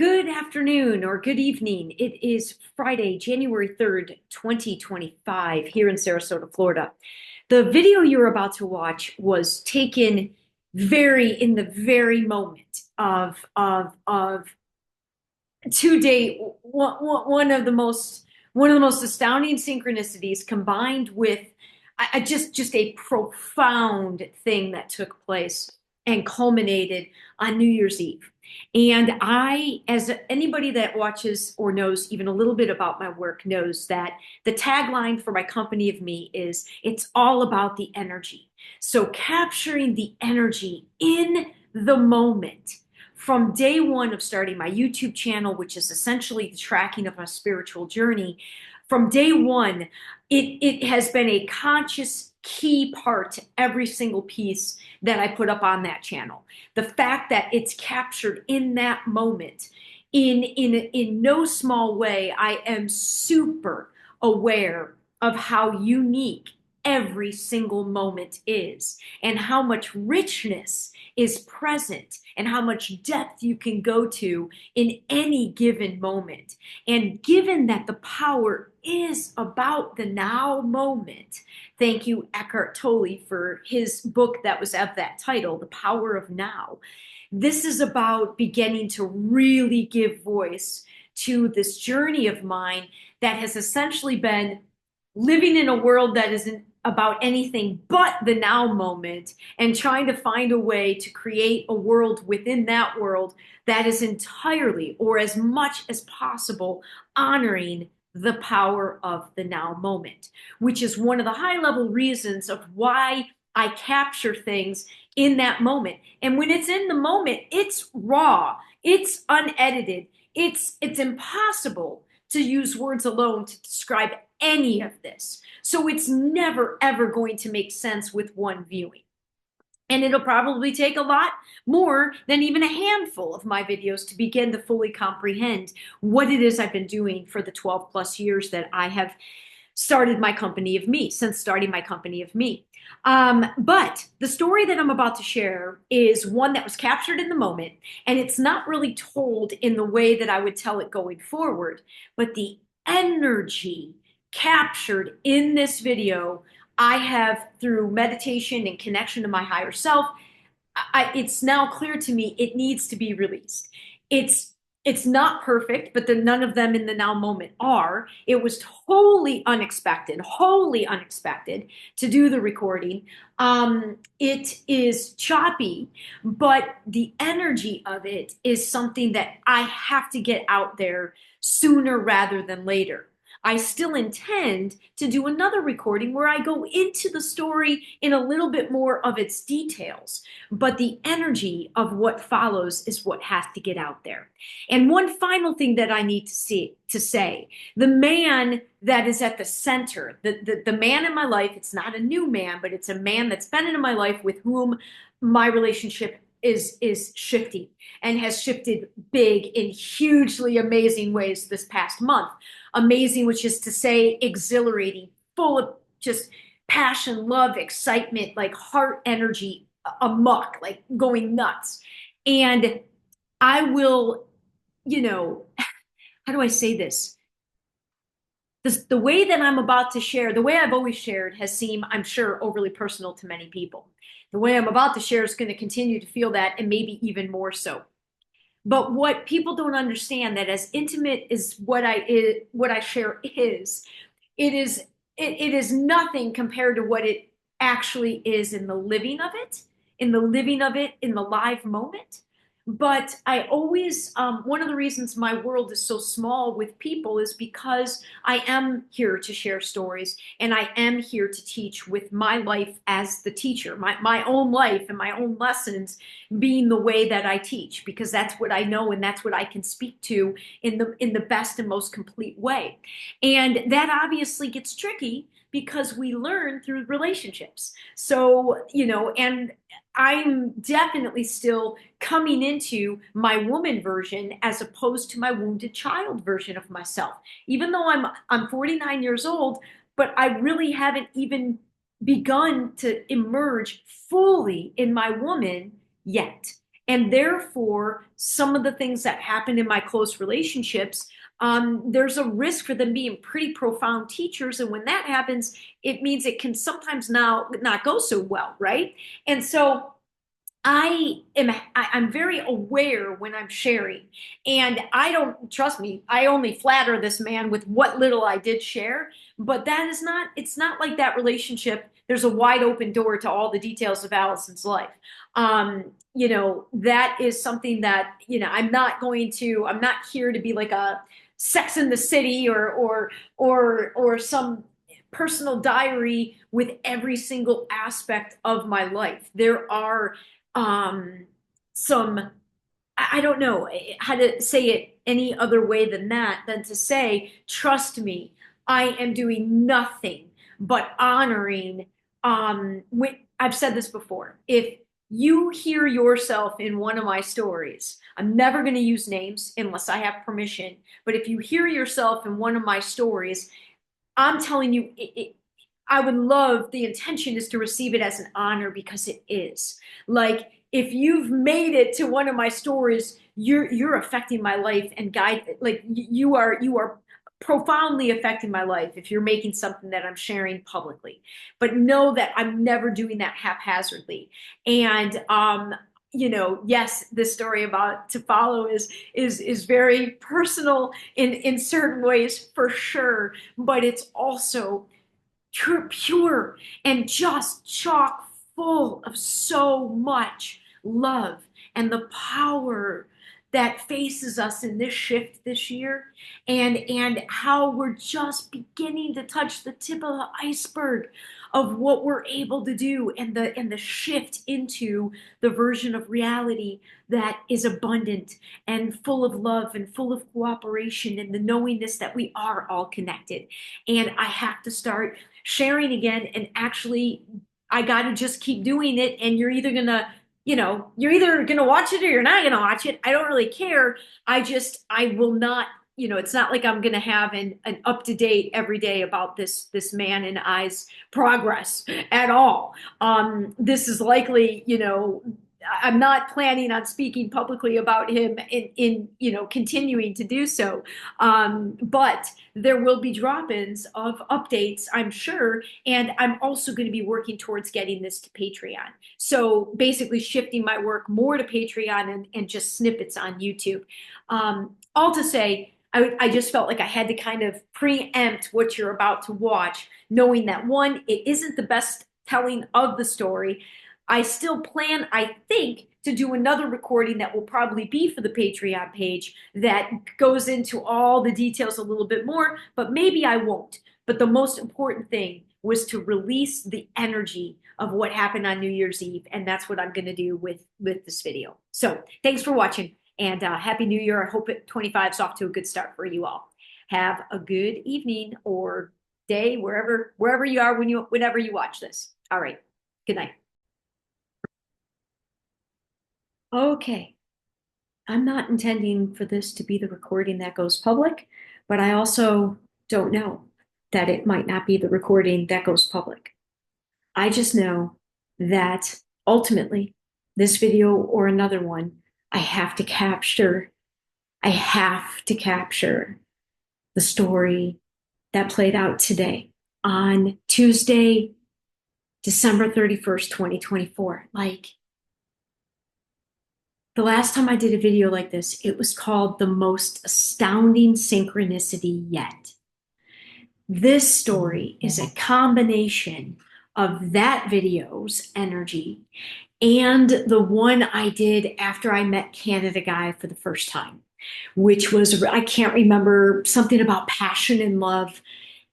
Good afternoon or good evening. It is Friday, January 3rd, 2025, here in Sarasota, Florida. The video you're about to watch was taken in the very moment of to date one of the most astounding synchronicities combined with just a profound thing that took place and culminated on New Year's Eve. And as anybody that watches or knows even a little bit about my work knows that the tagline for my company of me is it's all about the energy. So capturing the energy in the moment from day one of starting my YouTube channel, which is essentially the tracking of my spiritual journey, from day one, it has been a conscious key part to every single piece that I put up on that channel. The fact that it's captured in that moment, in no small way, I am super aware of how unique every single moment is and how much richness is present and how much depth you can go to in any given moment. And given that the power is about the now moment, thank you, Eckhart Tolle, for his book that was of that title, The Power of Now. This is about beginning to really give voice to this journey of mine that has essentially been living in a world that isn't about anything but the now moment and trying to find a way to create a world within that world that is entirely or as much as possible honoring the power of the now moment, which is one of the high level reasons of why I capture things in that moment. And when it's in the moment, it's raw, it's unedited, it's impossible to use words alone to describe any of this. So it's never, ever going to make sense with one viewing. And it'll probably take a lot more than even a handful of my videos to begin to fully comprehend what it is I've been doing for the 12 plus years that I have started my company of me, since starting my company of me. But the story that I'm about to share is one that was captured in the moment, and it's not really told in the way that I would tell it going forward, but the energy captured in this video, I have through meditation and connection to my higher self, it's now clear to me it needs to be released. It's not perfect, but none of them in the now moment are. It was wholly unexpected to do the recording. It is choppy, but the energy of it is something that I have to get out there sooner rather than later. I still intend to do another recording where I go into the story in a little bit more of its details, but the energy of what follows is what has to get out there. And one final thing that I need to say, the man that is at the center, the man in my life, it's not a new man, but it's a man that's been in my life with whom my relationship is shifting and has shifted big in hugely amazing ways this past month. Amazing, which is to say exhilarating, full of just passion, love, excitement, like heart energy amok, like going nuts. And I will, how do I say this? The way that I'm about to share, the way I've always shared has seemed, I'm sure, overly personal to many people. The way I'm about to share is going to continue to feel that, and maybe even more so. But what people don't understand, that as intimate as what I share is, it is nothing compared to what it actually is in the living of it, in the live moment. But I always, one of the reasons my world is so small with people is because I am here to share stories and I am here to teach with my life as the teacher, my own life and my own lessons being the way that I teach, because that's what I know and that's what I can speak to in the best and most complete way. And that obviously gets tricky because we learn through relationships. So, and I'm definitely still coming into my woman version as opposed to my wounded child version of myself. Even though I'm 49 years old, but I really haven't even begun to emerge fully in my woman yet. And therefore, some of the things that happen in my close relationships, there's a risk for them being pretty profound teachers. And when that happens, it means it can sometimes now not go so well, right? And so I'm very aware when I'm sharing, and I don't, trust me, I only flatter this man with what little I did share, but that is not, it's not like that relationship. There's a wide open door to all the details of Allison's life. That is something that, I'm not here to be like a Sex in the City or some personal diary with every single aspect of my life. There are some, I don't know how to say it any other way than that, than to say, trust me, I am doing nothing but honoring. I've said this before. If you hear yourself in one of my stories, I'm never going to use names unless I have permission. But if you hear yourself in one of my stories, I'm telling you, I would love, the intention is to receive it as an honor, because it is. Like, if you've made it to one of my stories, you're affecting my life and guide, like you are profoundly affecting my life if you're making something that I'm sharing publicly. But know that I'm never doing that haphazardly. And yes, this story about to follow is very personal in certain ways, for sure, but it's also pure and just chock full of so much love and the power that faces us in this shift this year, and how we're just beginning to touch the tip of the iceberg of what we're able to do, and the shift into the version of reality that is abundant and full of love and full of cooperation, and the knowingness that we are all connected. And I have to start sharing again, and actually I got to just keep doing it. And you're either gonna watch it or you're not gonna watch it. I don't really care. I will not, it's not like I'm gonna have an up-to-date every day about this man and I's progress at all. This is likely, I'm not planning on speaking publicly about him in continuing to do so. But there will be drop-ins of updates, I'm sure. And I'm also going to be working towards getting this to Patreon. So basically shifting my work more to Patreon, and just snippets on YouTube. All to say, I just felt like I had to kind of preempt what you're about to watch, knowing that, one, it isn't the best telling of the story. I still plan, I think, to do another recording that will probably be for the Patreon page that goes into all the details a little bit more, but maybe I won't. But the most important thing was to release the energy of what happened on New Year's Eve, and that's what I'm going to do with this video. So thanks for watching, and Happy New Year. I hope 25 is off to a good start for you all. Have a good evening or day, wherever you are whenever you watch this. All right. Good night. Okay, I'm not intending for this to be the recording that goes public, but I also don't know that it might not be the recording that goes public. I just know that ultimately, this video or another one, I have to capture the story that played out today on Tuesday, December 31st, 2024. Like, the last time I did a video like this, it was called The Most Astounding Synchronicity Yet. This story is a combination of that video's energy and the one I did after I met Canada Guy for the first time, which was, I can't remember, something about passion and love.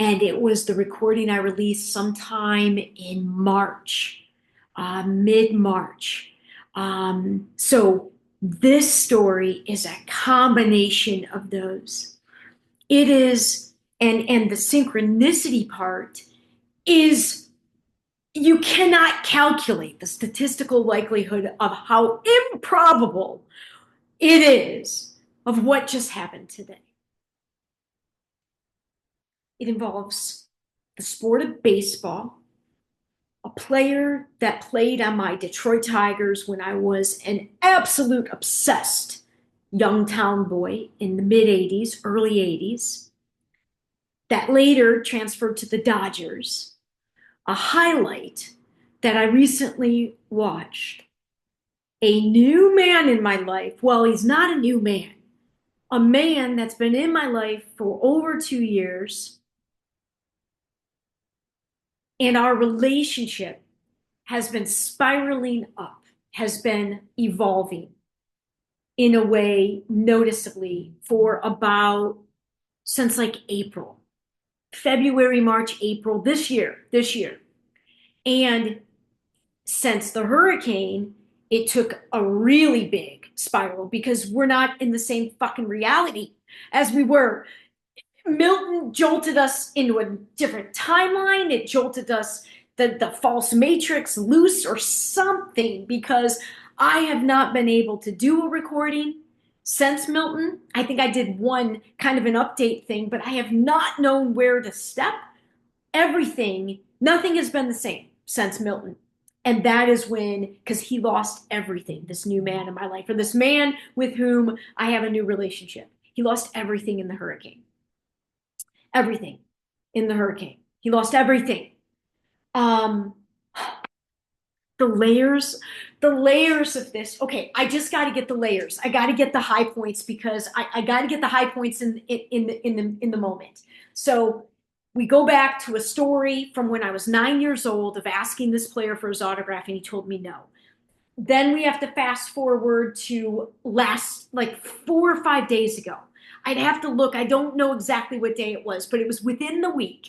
And it was the recording I released sometime in March, mid-March. So this story is a combination of those. It is, and the synchronicity part is, you cannot calculate the statistical likelihood of how improbable it is of what just happened today. It involves the sport of baseball, a player that played on my Detroit Tigers when I was an absolute obsessed young town boy in the mid 80s, early 80s, that later transferred to the Dodgers. A highlight that I recently watched. A new man in my life. Well, he's not a new man. A man that's been in my life for over 2 years, and our relationship has been spiraling up, has been evolving in a way noticeably for about since like April, February, March, April this year. And since the hurricane, it took a really big spiral because we're not in the same fucking reality as we were. Milton jolted us into a different timeline. It jolted us the false matrix loose or something because I have not been able to do a recording since Milton. I think I did one kind of an update thing, but I have not known where to step. Everything, nothing has been the same since Milton. And that is when, because he lost everything, this new man in my life, or this man with whom I have a new relationship. He lost everything in the hurricane. Everything in the hurricane. He lost everything. Um, the layers, the layers of this. Okay, I just got to get the layers. I got to get the high points because I got to get the high points in the moment. So we go back to a story from when I was 9 years old of asking this player for his autograph, and he told me no. Then we have to fast forward to last like 4 or 5 days ago. I'd have to look. I don't know exactly what day it was, but it was within the week.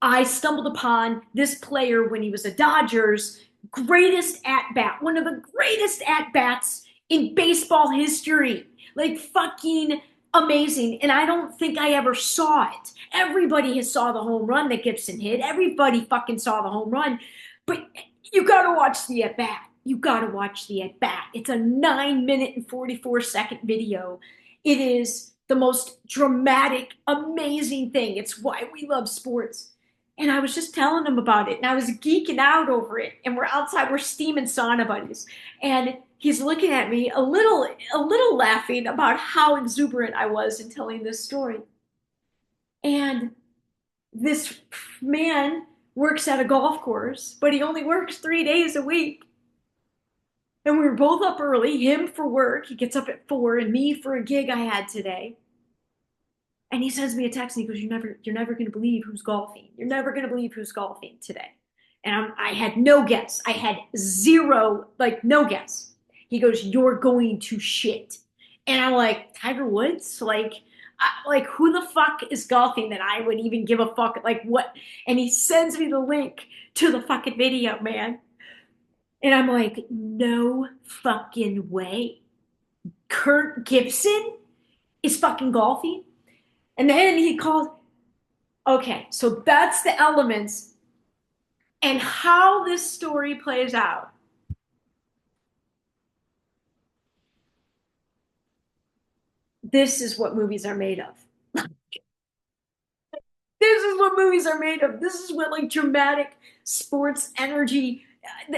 I stumbled upon this player when he was a Dodgers greatest at bat, one of the greatest at bats in baseball history. Like fucking amazing. And I don't think I ever saw it. Everybody has saw the home run that Gibson hit. Everybody fucking saw the home run. But you got to watch the at bat. You got to watch the at bat. It's a 9 minute and 44 second video. It is the most dramatic, amazing thing. It's why we love sports. And I was just telling him about it, and I was geeking out over it. And we're outside, we're steaming sauna buddies, and he's looking at me a little laughing about how exuberant I was in telling this story. And this man works at a golf course, but he only works 3 days a week. And we were both up early, him for work. He gets up at 4, and me for a gig I had today. And he sends me a text and he goes, you're never going to believe who's golfing. You're never going to believe who's golfing today. And I had no guess. I had zero, like no guess. He goes, you're going to shit. And I'm like, Tiger Woods? Like who the fuck is golfing that I would even give a fuck? Like what? And he sends me the link to the fucking video, man. And I'm like, no fucking way. Kurt Gibson is fucking golfing? And then he called. Okay, so that's the elements and how this story plays out. This is what movies are made of. This is what movies are made of. This is what like dramatic sports energy.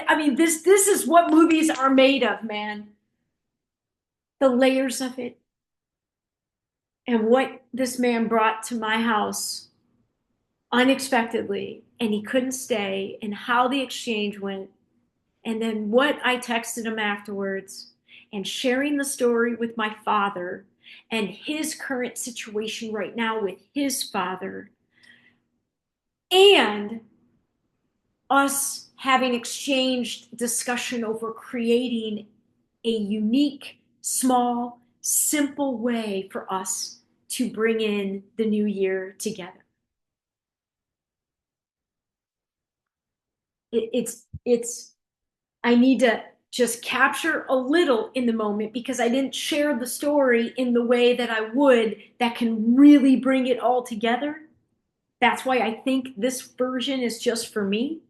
I mean, this is what movies are made of, man. The layers of it and what this man brought to my house unexpectedly, and he couldn't stay, and how the exchange went, and then what I texted him afterwards, and sharing the story with my father and his current situation right now with his father, and us having exchanged discussion over creating a unique, small, simple way for us to bring in the new year together. It's I need to just capture a little in the moment because I didn't share the story in the way that I would that can really bring it all together. That's why I think this version is just for me.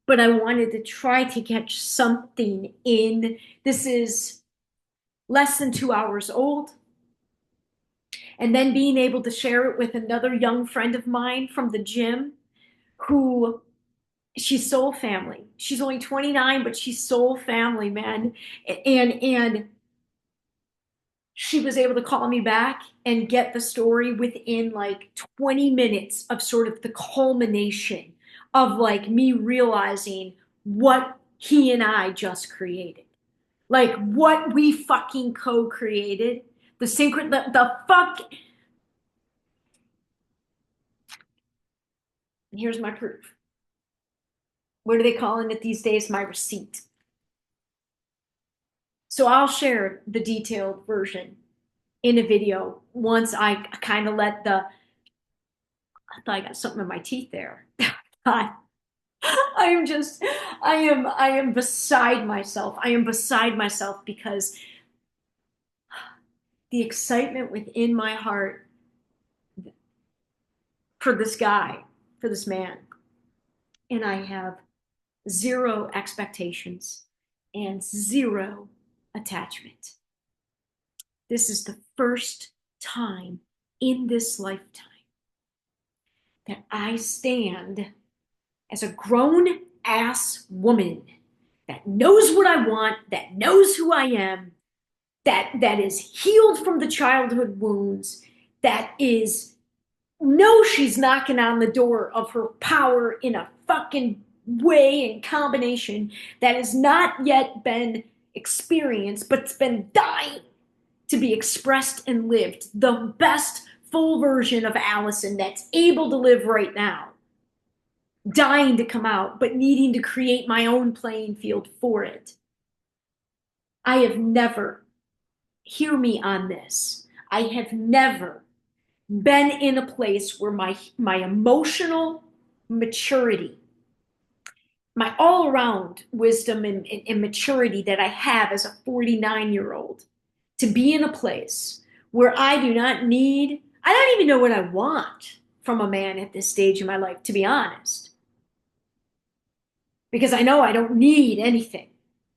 But I wanted to try to catch something in. This is less than 2 hours old. And then being able to share it with another young friend of mine from the gym who She's soul family. She's only 29, but she's soul family, man. And she was able to call me back and get the story within like 20 minutes of sort of the culmination of like me realizing what he and I just created. Like what we fucking co-created. The fuck. Here's my proof. What are they calling it these days? My receipt. So I'll share the detailed version in a video once I kind of let the, I thought I got something in my teeth there. I, I am just, I am beside myself. I am beside myself because the excitement within my heart for this guy, for this man, and I have zero expectations and zero attachment. This is the first time in this lifetime that I stand as a grown ass woman that knows what I want, that knows who I am, that is healed from the childhood wounds, that is knows she's knocking on the door of her power in a fucking way and combination that has not yet been experienced, but it's been dying to be expressed and lived. The best full version of Alyson that's able to live right now, dying to come out, but needing to create my own playing field for it. I have never, hear me on this, I have never been in a place where my emotional maturity, my all around wisdom and maturity that I have as a 49-year-old, to be in a place where I do not need, I don't even know what I want from a man at this stage in my life, to be honest. Because I know I don't need anything.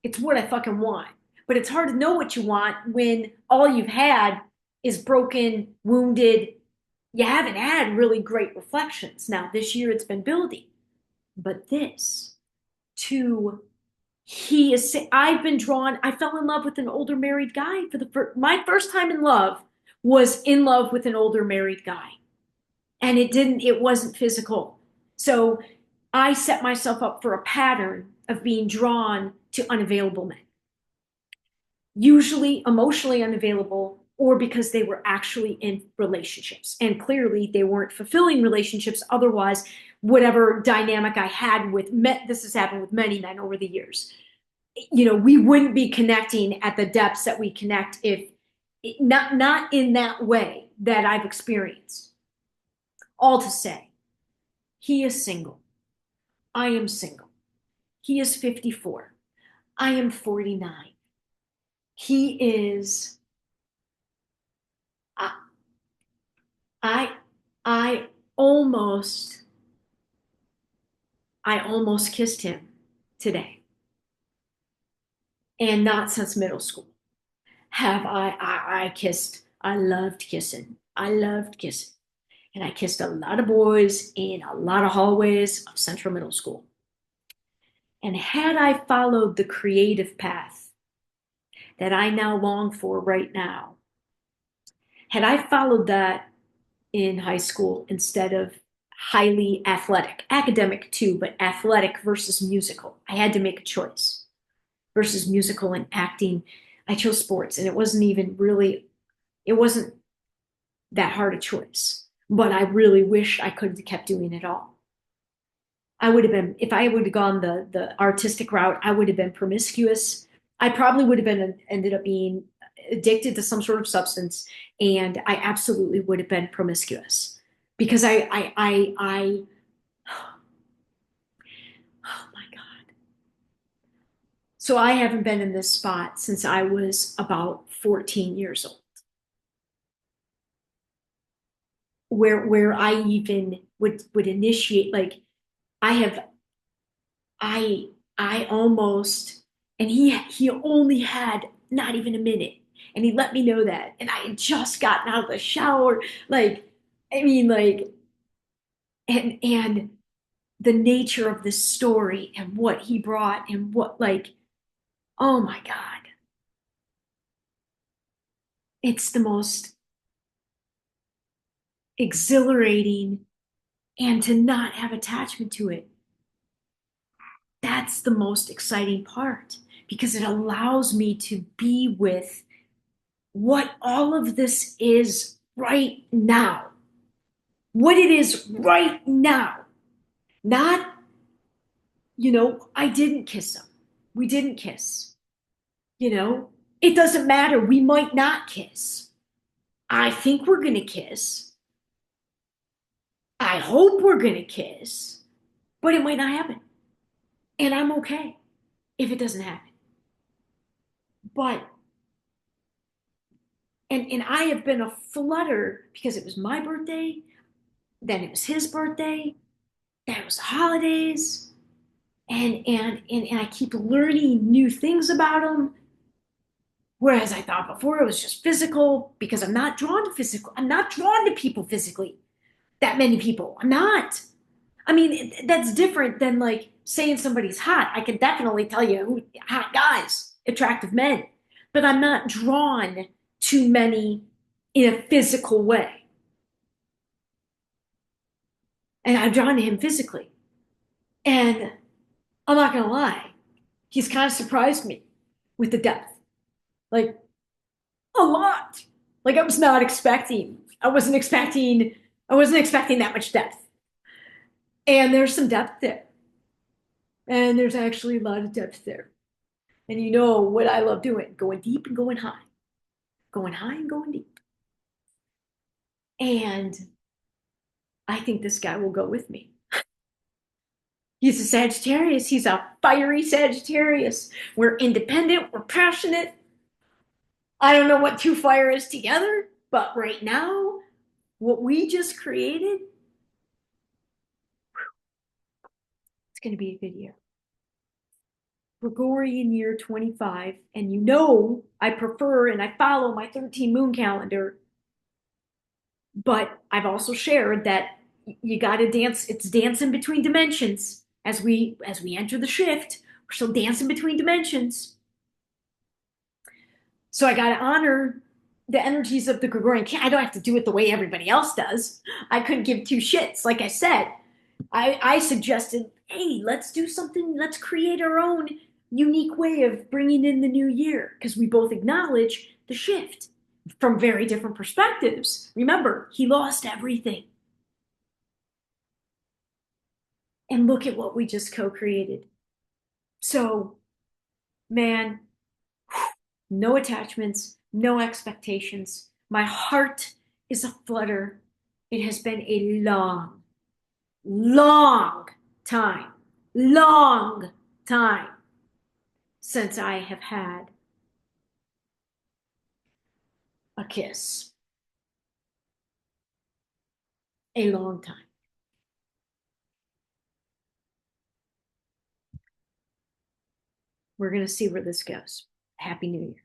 It's what I fucking want. But it's hard to know what you want when all you've had is broken, wounded. You haven't had really great reflections. Now, this year it's been building. But this, to he is, I've been drawn, I fell in love with an older married guy for the first, my first time in love was in love with an older married guy. And it wasn't physical. So I set myself up for a pattern of being drawn to unavailable men, usually emotionally unavailable, or because they were actually in relationships. And clearly they weren't fulfilling relationships. Otherwise, whatever dynamic I had with men, this has happened with many men over the years, you know, we wouldn't be connecting at the depths that we connect if not in that way that I've experienced. All to say, he is single. I am single. He is 54. I am 49. He is, I, I, I almost, I almost kissed him today. And not since middle school have I kissed. I loved kissing. I loved kissing. And I kissed a lot of boys in a lot of hallways of Central Middle School. And had I followed the creative path that I now long for right now, had I followed that in high school instead of highly athletic, academic too, but athletic versus musical, I had to make a choice versus musical and acting. I chose sports, and it wasn't even really, it wasn't that hard a choice. But I really wish I could have kept doing it all. I would have been, if I would have gone the artistic route, I would have been promiscuous. I probably would have been ended up being addicted to some sort of substance, and I absolutely would have been promiscuous because oh my God. So I haven't been in this spot since I was about 14 years old, where I even would initiate, like I have I I almost, and he only had not even a minute, and he let me know that, and I had just gotten out of the shower, like I mean, like and the nature of this story and what he brought and what, like, oh my God, it's the most exhilarating, and to not have attachment to it. That's the most exciting part because it allows me to be with what all of this is right now, what it is right now. Not, I didn't kiss him. We didn't kiss. It doesn't matter. We might not kiss. I think we're going to kiss. I hope we're going to kiss, but it might not happen. And I'm okay if it doesn't happen. But, and I have been a flutter because it was my birthday, then it was his birthday, then it was the holidays, and I keep learning new things about him. Whereas I thought before it was just physical because I'm not drawn to physical. I'm not drawn to people physically. That many people. I'm not. I mean, that's different than like saying somebody's hot. I can definitely tell you who hot guys, attractive men, but I'm not drawn to many in a physical way. And I'm drawn to him physically. And I'm not gonna lie, he's kind of surprised me with the depth. Like a lot. Like I was not expecting. I wasn't expecting that much depth. And there's some depth there. And there's actually a lot of depth there. And you know what I love doing, going deep and going high. Going high and going deep. And I think this guy will go with me. He's a Sagittarius. He's a fiery Sagittarius. We're independent. We're passionate. I don't know what two fire is together, but right now, what we just created, it's going to be a good year. Gregorian year 25, and I prefer and I follow my 13 moon calendar, but I've also shared that you got to dance. It's dancing between dimensions as we enter the shift. We're still dancing between dimensions. So I got to honor the energies of the Gregorian. I don't have to do it the way everybody else does. I couldn't give two shits. Like I said, I suggested, hey, let's do something. Let's create our own unique way of bringing in the new year because we both acknowledge the shift from very different perspectives. Remember, he lost everything. And look at what we just co-created. So, man, no attachments, no expectations. My heart is a flutter. It has been a long long time since I have had a kiss. A long time. We're going to see where this goes. Happy New Year.